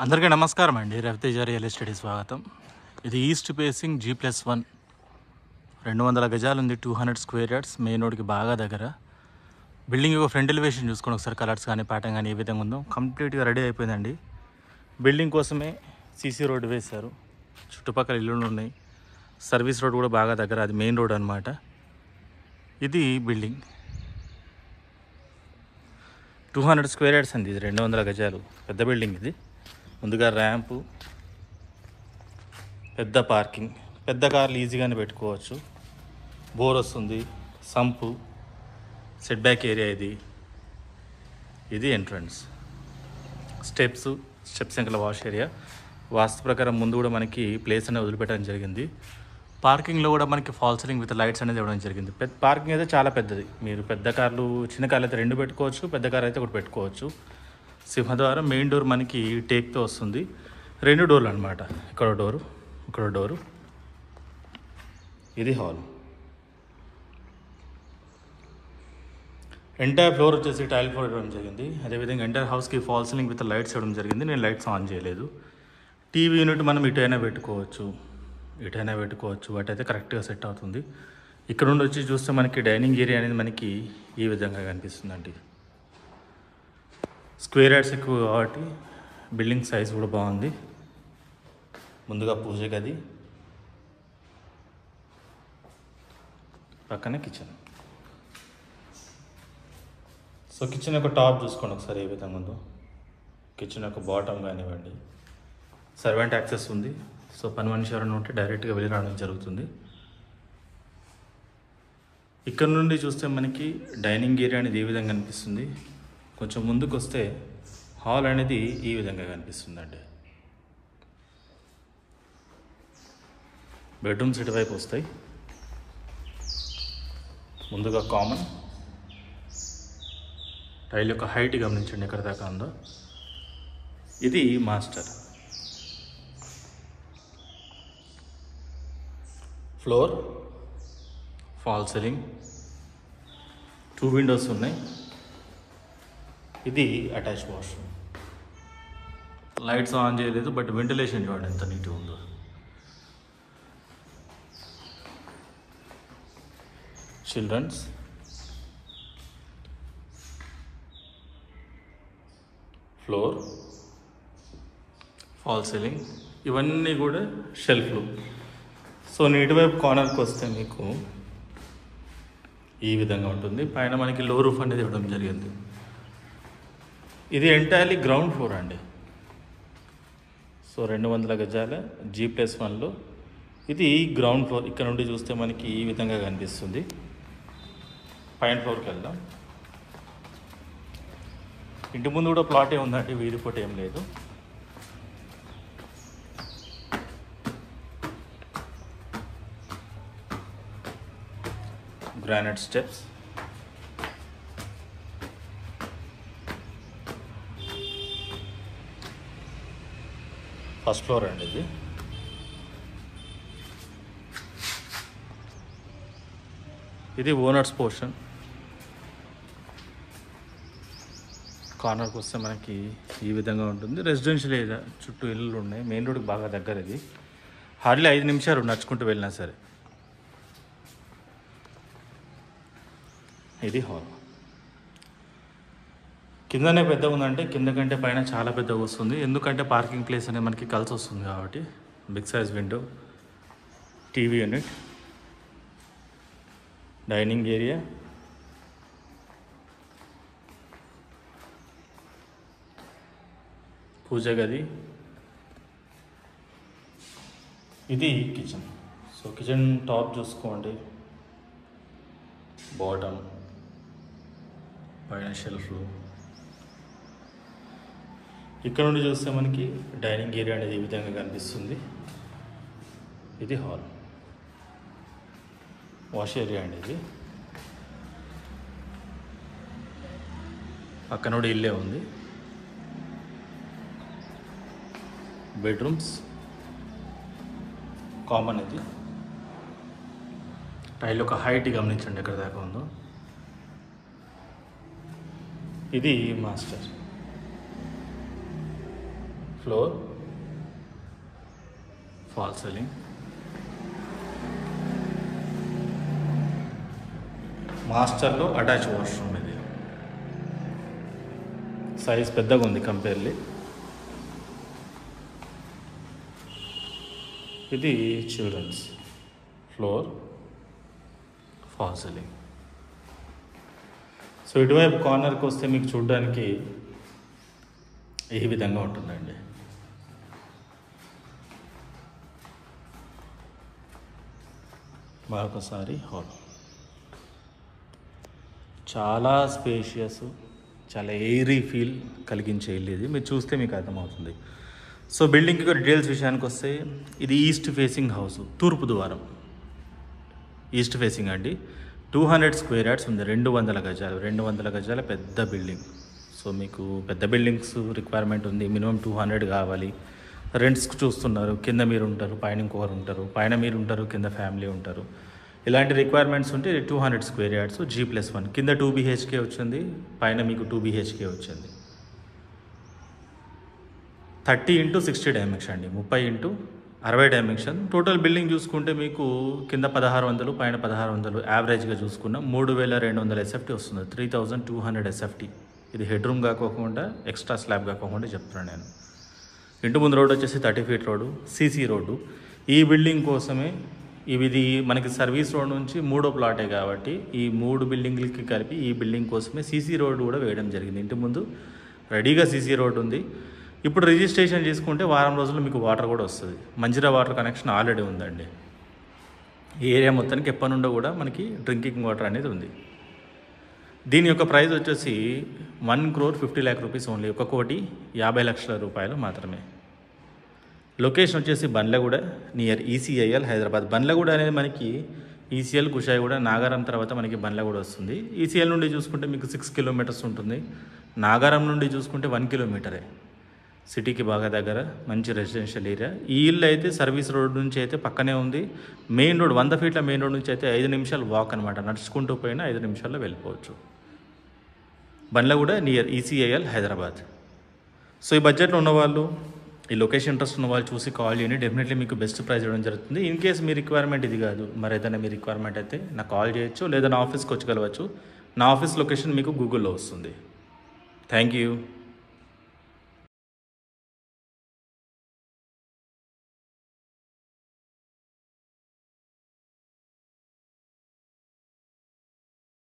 అందరికీ నమస్కారం అండి. రవితేజ రియల్ ఎస్టేట్కి స్వాగతం. ఇది ఈస్ట్ ఫేసింగ్ G+1 200 గజాలు ఉంది. 200 స్క్వేర్ యార్డ్స్, మెయిన్ రోడ్కి బాగా దగ్గర. బిల్డింగ్ ఒక ఫ్రంట్ ఎలివేషన్ చూసుకోండి ఒకసారి. కలర్స్ కానీ ప్యాటర్న్ కానీ ఏ విధంగా ఉందో కంప్లీట్గా రెడీ అయిపోయిందండి. బిల్డింగ్ కోసమే సీసీ రోడ్డు వేశారు. చుట్టుపక్కల ఇల్లులు ఉన్నాయి. సర్వీస్ రోడ్ కూడా బాగా దగ్గర, అది మెయిన్ రోడ్ అనమాట. ఇది బిల్డింగ్ 200 స్క్వేర్ యార్డ్స్ అండి. ఇది 200 గజాలు పెద్ద బిల్డింగ్. ఇది ముందుగా ర్యాంపు, పెద్ద పార్కింగ్, పెద్ద కార్లు ఈజీగానే పెట్టుకోవచ్చు. బోర్ వస్తుంది, సంపు, సెట్ బ్యాక్ ఏరియా. ఇది ఎంట్రన్స్, స్టెప్స్ వెనకాల వాష్ ఏరియా. వాస్తు ప్రకారం ముందు కూడా మనకి ప్లేస్ అనేది వదిలిపెట్టడం జరిగింది. పార్కింగ్లో కూడా మనకి ఫాల్ సీలింగ్ విత్ లైట్స్ అనేది ఇవ్వడం జరిగింది. పార్కింగ్ అయితే చాలా పెద్దది. మీరు పెద్ద కార్లు, చిన్న కార్లు అయితే 2 పెట్టుకోవచ్చు, పెద్ద కార్ అయితే 1 పెట్టుకోవచ్చు. సింహద్వారం, మెయిన్ డోర్ మనకి టేక్తో వస్తుంది. 2 డోర్లు అనమాట. ఇక్కడ డోరు. ఇది హాల్. ఎంటైర్ ఫ్లోర్ వచ్చేసి టైల్ ఫ్లోర్ ఇవ్వడం జరిగింది. అదేవిధంగా ఎంటైర్ హౌస్కి ఫాల్ సీలింగ్ విత్ లైట్స్ ఇవ్వడం జరిగింది. నేను లైట్స్ ఆన్ చేయలేదు. టీవీ యూనిట్ మనం ఇటైనా పెట్టుకోవచ్చు, వాటైతే కరెక్ట్గా సెట్ అవుతుంది. ఇక్కడ నుండి వచ్చి చూస్తే మనకి డైనింగ్ ఏరియా అనేది మనకి ఈ విధంగా కనిపిస్తుందండి. స్క్వేర్ యార్డ్స్ ఎక్కువ కాబట్టి బిల్డింగ్ సైజ్ కూడా బాగుంది. ముందుగా పూజ గది, పక్కన కిచెన్. సో కిచెన్ యొక్క టాప్ చూసుకోండి ఒకసారి ఏ విధంగా ఉందో. కిచెన్ యొక్క బాటమ్ కానివ్వండి. సర్వెంట్ యాక్సెస్ ఉంది. సో పని మనిషి ఎవరైనా ఉంటే డైరెక్ట్గా వెళ్ళి రావడం జరుగుతుంది. ఇక్కడ నుండి చూస్తే మనకి డైనింగ్ ఏరియా అనేది ఈ విధంగా కనిపిస్తుంది. కొంచెం ముందుకు వస్తే హాల్ అనేది ఈ విధంగా కనిపిస్తుందండి. బెడ్రూమ్స్ ఇటువైపు వస్తాయి. ముందుగా కామన్. టైల్ యొక్క హైట్ గమనించండి ఎక్కడ దాకా ఉందో. ఇది master. Floor, fall ceiling, 2 Windows ఉన్నాయి. ఇది అటాచ్ వాష్రూమ్. లైట్స్ ఆన్ చేయలేదు, బట్ వెంటిలేషన్ చూడండి ఎంత నీట్గా ఉందో. చిల్డ్రన్స్, ఫ్లోర్, ఫాల్ సీలింగ్, ఇవన్నీ కూడా షెల్ఫ్లు. సో ఇటువైపు కార్నర్కి వస్తే మీకు ఈ విధంగా ఉంటుంది. పైన మనకి లో రూఫ్ అనేది ఇవ్వడం జరిగింది. ఇది ఎంటైర్లీ గ్రౌండ్ ఫ్లోర్ అండి. సో 200 గజాల G+1లో ఇది గ్రౌండ్ ఫ్లోర్. ఇక్కడ నుండి చూస్తే మనకి ఈ విధంగా కనిపిస్తుంది. పైన ఫ్లోర్కి వెళ్దాం. ఇంటి ముందు కూడా ప్లాటే ఉందండి, వీధి పూట ఏం లేదు. గ్రానైట్ స్టెప్స్, ఫస్ట్ ఫ్లోర్ అండి. ఇది ఓనర్స్ పోర్షన్. కార్నర్కి వస్తే మనకి ఈ విధంగా ఉంటుంది. రెసిడెన్షియల్ ఏరియా, చుట్టూ ఇల్లులు ఉన్నాయి. మెయిన్ రోడ్కి బాగా దగ్గర. ఇది హార్డ్లీ 5 నిమిషాలు నడుచుకుంటూ వెళ్ళినా సరే. ఇది హాల్. కిందనే పెద్దగా ఉందంటే కింద కంటే పైన చాలా పెద్దగా వస్తుంది. ఎందుకంటే పార్కింగ్ ప్లేస్ అనేది మనకి కలిసి వస్తుంది కాబట్టి. Big size window, TV unit, dining area, పూజ గది. ఇది కిచెన్. సో కిచెన్ టాప్ చూసుకోండి, బాటమ్, పైన షెల్ఫ్లు. ఇక్కడ నుండి చూస్తే మనకి డైనింగ్ ఏరియా అనేది ఈ విధంగా కనిపిస్తుంది. ఇది హాల్, వాష్ ఏరియా అండి. ఇది పక్కన కూడా ఇల్లే ఉంది. Bedrooms common. ఇది టైల్ యొక్క హైట్ గమనించండి ఎక్కడ దాకా ఉందో. ఇది మాస్టర్. ఫ్లోర్, ఫాల్ సీలింగ్, మాస్టర్లో అటాచ్ వాష్రూమ్. ఇది సైజ్ పెద్దగా ఉంది కంపేర్లీ. ఇది children's. Floor, fall ceiling. So ఇటువైపు కార్నర్కి వస్తే మీకు చూడడానికి ఈ విధంగా ఉంటుందండి. మరొకసారి హాల్ చాలా స్పేషియస్, చాలా ఎయిరీ ఫీల్ కలిగించే ఇల్లు ఇది. మీరు చూస్తే మీకు అర్థమవుతుంది. సో బిల్డింగ్కి డీటెయిల్స్ విషయానికి వస్తే ఇది ఈస్ట్ ఫేసింగ్ హౌస్, తూర్పు ద్వారం, ఈస్ట్ ఫేసింగ్ అండి. 200 స్క్వేర్ యార్డ్స్ ఉంది, 200 గజాలు. 200 గజాల పెద్ద బిల్డింగ్. సో మీకు పెద్ద బిల్డింగ్స్ రిక్వైర్మెంట్ ఉంది, మినిమం 200 కావాలి. రెంట్స్కి చూస్తున్నారు, కింద మీరు ఉంటారు, పైన ఇంకొకరు ఉంటారు, పైన మీరు ఉంటారు, కింద ఫ్యామిలీ ఉంటారు. ఇలాంటి రిక్వైర్మెంట్స్ ఉంటే 200 స్క్వేర్ యార్డ్స్, G+1. కింద 2 BHK వచ్చింది, పైన మీకు 2 BHK వచ్చింది. 30 × 60 డైమెన్షన్ అండి, 30 × 60 డైమెన్షన్. టోటల్ బిల్డింగ్ చూసుకుంటే మీకు కింద 1600, పైన 1600, యావరేజ్గా చూసుకున్న 3200 SFT వస్తుంది. 3200 SFT. ఇది హెడ్ రూమ్ కాకోకుండా, ఎక్స్ట్రా స్లాబ్ కాకోకుండా చెప్తున్నాను నేను. ఇంటి ముందు రోడ్డు వచ్చేసి 30 ఫీట్ రోడ్డు, CC రోడ్డు. ఈ బిల్డింగ్ కోసమే ఇది మనకి సర్వీస్ రోడ్ నుంచి 3వ ప్లాటే కాబట్టి ఈ 3 బిల్డింగ్లకి కలిపి ఈ బిల్డింగ్ కోసమే CC రోడ్డు కూడా వేయడం జరిగింది. ఇంటి ముందు రెడీగా CC రోడ్డు ఉంది. ఇప్పుడు రిజిస్ట్రేషన్ చేసుకుంటే వారం రోజుల్లో మీకు వాటర్ కూడా వస్తుంది. మంజీరా వాటర్ కనెక్షన్ ఆల్రెడీ ఉందండి. ఈ ఏరియా మొత్తానికి ఎప్పటి నుండో కూడా మనకి డ్రింకింగ్ వాటర్ అనేది ఉంది. దీని యొక్క ప్రైస్ వచ్చేసి 1,50,00,000 రూపీస్ ఓన్లీ. 1,50,00,000 రూపాయలు మాత్రమే. లొకేషన్ వచ్చేసి బండ్లగూడ, నియర్ ECIL హైదరాబాద్. బండ్లగూడ అనేది మనకి ECL కుషాయిగూడ, నాగారం తర్వాత మనకి బండ్లగూడ వస్తుంది. ECL నుండి చూసుకుంటే మీకు 6 కిలోమీటర్స్ ఉంటుంది. నాగారం నుండి చూసుకుంటే 1 కిలోమీటరే. సిటీకి బాగా దగ్గర, మంచి రెసిడెన్షియల్ ఏరియా. ఈ ఇల్లు అయితే సర్వీస్ రోడ్ నుంచి అయితే పక్కనే ఉంది. మెయిన్ రోడ్ 100 ఫీట్ల మెయిన్ రోడ్ నుంచి అయితే 5 నిమిషాలు వాక్ అనమాట. నడుచుకుంటూ పోయినా 5 నిమిషాల్లో వెళ్ళిపోవచ్చు. Bandlaguda near ECIL Hyderabad. So ఈ బడ్జెట్లో ఉన్నవాళ్ళు, ఈ లొకేషన్ ఇంట్రెస్ట్ ఉన్న వాళ్ళు చూసి కాల్ చేయండి. డెఫినెట్లీ మీకు బెస్ట్ ప్రైస్ ఇవ్వడం జరుగుతుంది. ఇన్ కేస్ మీ రిక్వైర్మెంట్ ఇది కాదు, మరి ఏదైనా మీ రిక్వైర్మెంట్ అయితే నాకు కాల్ చేయొచ్చు, లేదా నా ఆఫీస్కి వచ్చగలవచ్చు. నా ఆఫీస్ లొకేషన్ మీకు గూగుల్లో వస్తుంది. Thank you.